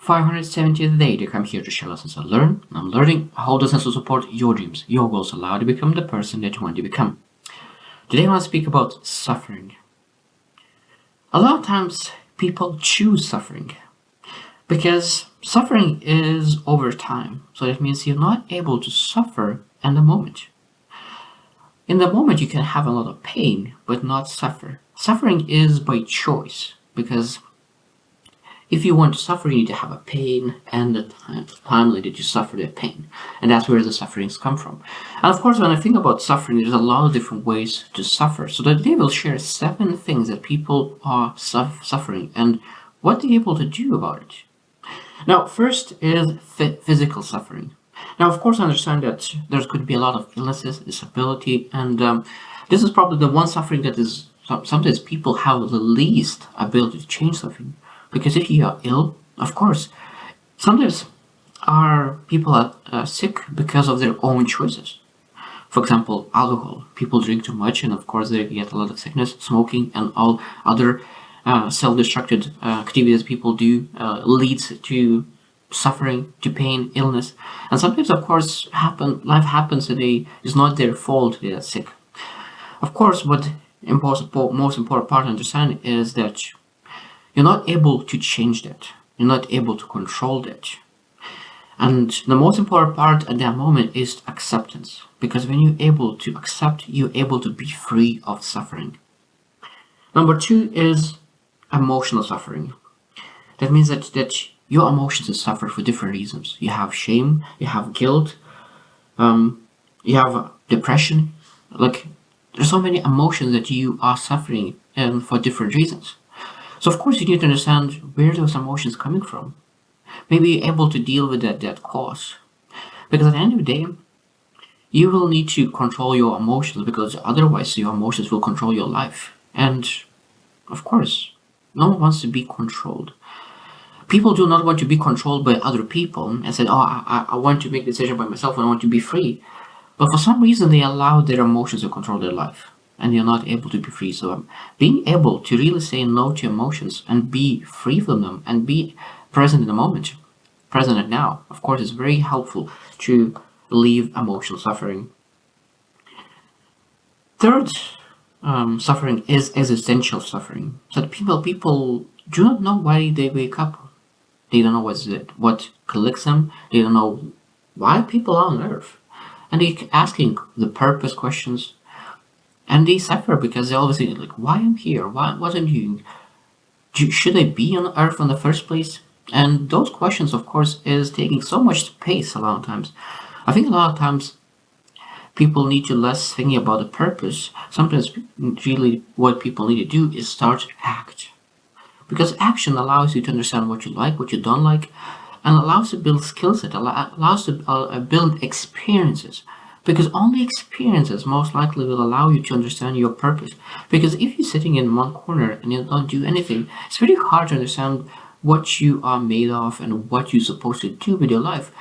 570th day to come here to share lessons I learn. I'm learning how does to support your dreams, your goals, allow you to become the person that you want to become. Today I want to speak about suffering. A lot of times people choose suffering because suffering is over time. So that means you're not able to suffer in the moment. In the moment you can have a lot of pain but not suffer. Suffering is by choice because if you want to suffer, you need to have a pain and the timely that you suffer that pain. And that's where the sufferings come from. And of course, when I think about suffering, there's a lot of different ways to suffer. So today we'll share 7 things that people are suffering and what they're able to do about it. Now, first is physical suffering. Now, of course, I understand that there's going to be a lot of illnesses, disability, and this is probably the one suffering that is sometimes people have the least ability to change something. Because if you are ill, of course, sometimes people are sick because of their own choices. For example, alcohol. People drink too much and of course they get a lot of sickness. Smoking and all other self-destructive activities people do leads to suffering, to pain, illness. And sometimes, of course, life happens and it's not their fault they are sick. Of course, what most important part to understand is that you're not able to change that. You're not able to control that. And the most important part at that moment is acceptance. Because when you're able to accept, you're able to be free of suffering. Number 2 is emotional suffering. That means that your emotions suffer for different reasons. You have shame, you have guilt, you have depression. Like, there's so many emotions that you are suffering and for different reasons. So of course you need to understand where those emotions coming from. Maybe you're able to deal with that cause. Because at the end of the day, you will need to control your emotions because otherwise your emotions will control your life. And of course, no one wants to be controlled. People do not want to be controlled by other people and say, oh, I want to make a decision by myself and I want to be free. But for some reason they allow their emotions to control their life. And you're not able to be free. So being able to really say no to emotions and be free from them and be present in the moment, present and now, of course, is very helpful to relieve emotional suffering. Third suffering is existential suffering. So people do not know why they wake up. They don't know what collects them. They don't know why people are on earth. And they're asking the purpose questions. And they suffer because they always think, like, why I'm here? What I'm doing? Should I be on Earth in the first place? And those questions, of course, is taking so much space a lot of times. I think a lot of times people need to less thinking about the purpose. Sometimes really what people need to do is start to act. Because action allows you to understand what you like, what you don't like, and allows you to build skill set, allows you to build experiences. Because only experiences most likely will allow you to understand your purpose. Because if you're sitting in one corner and you don't do anything, it's very hard to understand what you are made of and what you're supposed to do with your life.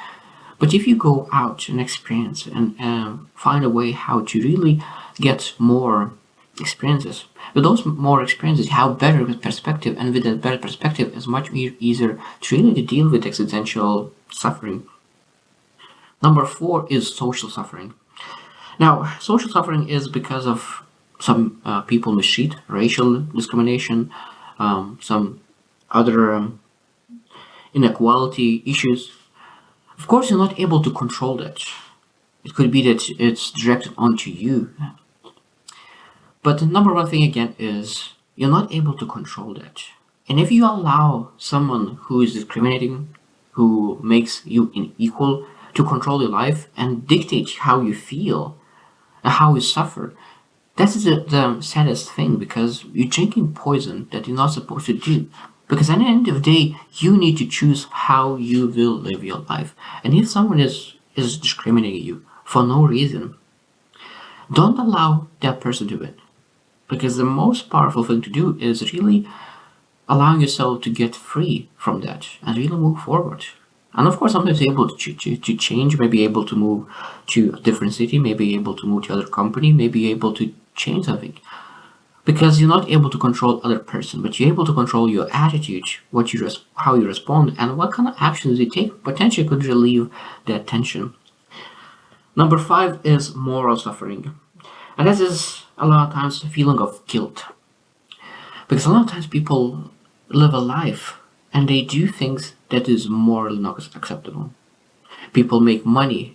But if you go out and experience and find a way how to really get more experiences, with those more experiences, you have better perspective, and with that better perspective, it's much easier to really deal with existential suffering. Number 4 is social suffering. Now, social suffering is because of some people mistreat, racial discrimination, some other inequality issues. Of course, you're not able to control that. It could be that it's directed onto you. But the number 1 thing again is you're not able to control that. And if you allow someone who is discriminating, who makes you unequal, to control your life and dictate how you feel and how you suffer, that is the saddest thing, because you're drinking poison that you're not supposed to do. Because at the end of the day, you need to choose how you will live your life. And if someone is discriminating you for no reason, don't allow that person to win. Because the most powerful thing to do is really allowing yourself to get free from that and really move forward. And of course, sometimes able to change, maybe able to move to a different city, maybe able to move to other company, maybe able to change something. because you're not able to control other person, but you're able to control your attitude, how you respond, and what kind of actions you take potentially could relieve that tension. Number 5 is moral suffering, and this is a lot of times a feeling of guilt, because a lot of times people live a life and they do things that is morally not acceptable. People make money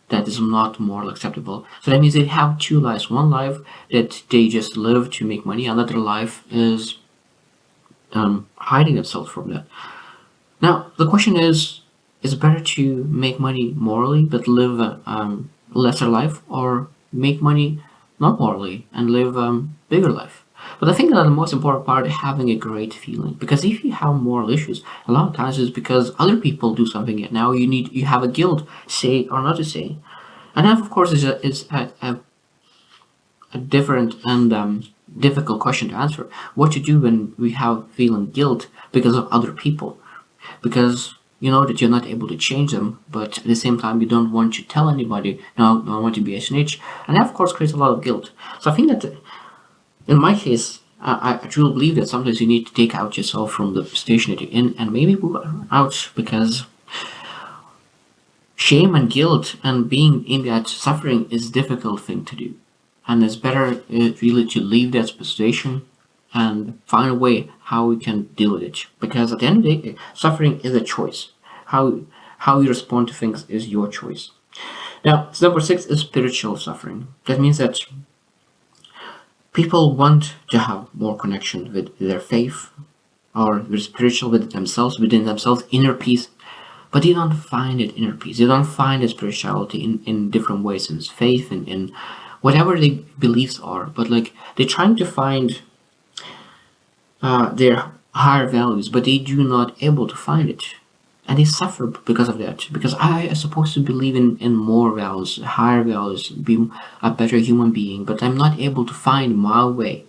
that is not morally acceptable. So that means they have two lives. One life that they just live to make money, another life is hiding themselves from that. Now, the question is it better to make money morally but live a lesser life, or make money not morally and live a bigger life? But I think that the most important part is having a great feeling, because if you have moral issues, a lot of times it's because other people do something, and now you have a guilt, say or not to say. And that, of course, is a different and difficult question to answer. What to do when we have feeling guilt because of other people, because you know that you're not able to change them, but at the same time you don't want to tell anybody. No, don't want to be a snitch, and that of course creates a lot of guilt. So I think that in my case, I truly believe that sometimes you need to take out yourself from the station that you're in and maybe move out, because shame and guilt and being in that suffering is a difficult thing to do. And it's better really to leave that situation and find a way how we can deal with it. Because at the end of the day, suffering is a choice. How you respond to things is your choice. Now, number 6 is spiritual suffering. That means that people want to have more connection with their faith, or with spiritual within themselves, inner peace, but they don't find it inner peace. They don't find the spirituality in different ways, in faith and in whatever their beliefs are. But like they're trying to find their higher values, but they do not able to find it. And they suffer because of that. Because I am supposed to believe in more values, higher values, be a better human being, but I'm not able to find my way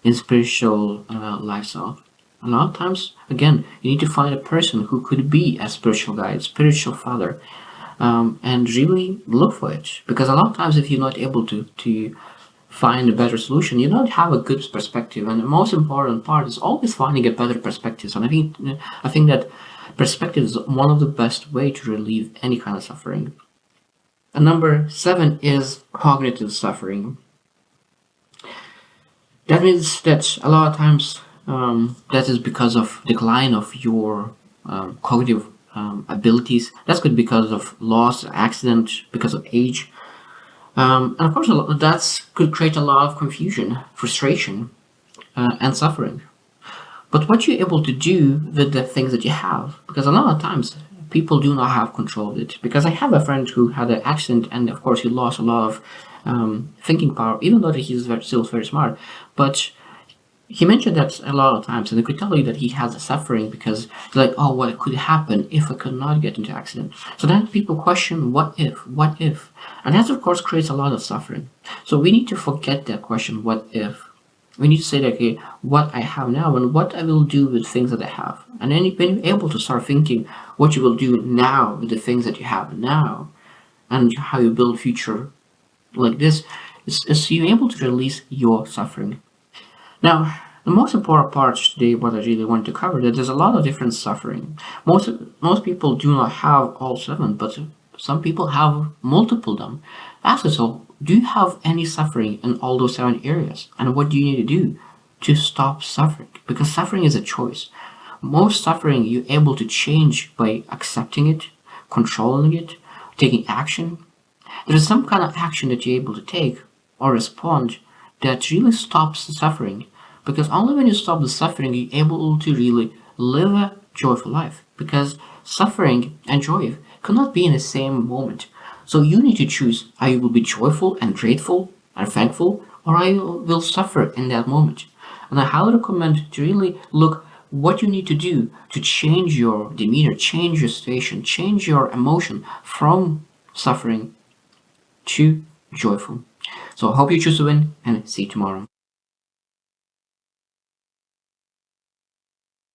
in spiritual lifestyle. A lot of times, again, you need to find a person who could be a spiritual guide, spiritual father, and really look for it. Because a lot of times, if you're not able to find a better solution, you don't have a good perspective. And the most important part is always finding a better perspective. And I think that perspective is one of the best way to relieve any kind of suffering. And number 7 is cognitive suffering. That means that a lot of times that is because of decline of your cognitive abilities. That's good because of loss, accident, because of age. And of course, that could create a lot of confusion, frustration, and suffering. But what you're able to do with the things that you have, because a lot of times people do not have control of it. Because I have a friend who had an accident, and of course he lost a lot of thinking power, even though he's still very smart. But he mentioned that a lot of times, and I could tell you that he has a suffering because like, oh, what could happen if I could not get into accident? So then people question, what if? And that of course creates a lot of suffering. So we need to forget that question, what if? We need to say that, okay, what I have now and what I will do with things that I have. And then when you're able to start thinking what you will do now with the things that you have now, and how you build future like this, is you're able to release your suffering. Now, the most important part today, what I really want to cover, that there's a lot of different suffering. Most people do not have all 7, but some people have multiple of them. Ask yourself, do you have any suffering in all those 7 areas? And what do you need to do to stop suffering? Because suffering is a choice. Most suffering you're able to change by accepting it, controlling it, taking action. There is some kind of action that you're able to take or respond that really stops the suffering. Because only when you stop the suffering, you're able to really live a joyful life. Because suffering and joy cannot be in the same moment. So you need to choose, I will be joyful and grateful and thankful, or I will suffer in that moment. And I highly recommend to really look what you need to do to change your demeanor, change your situation, change your emotion from suffering to joyful. So I hope you choose to win, and see you tomorrow.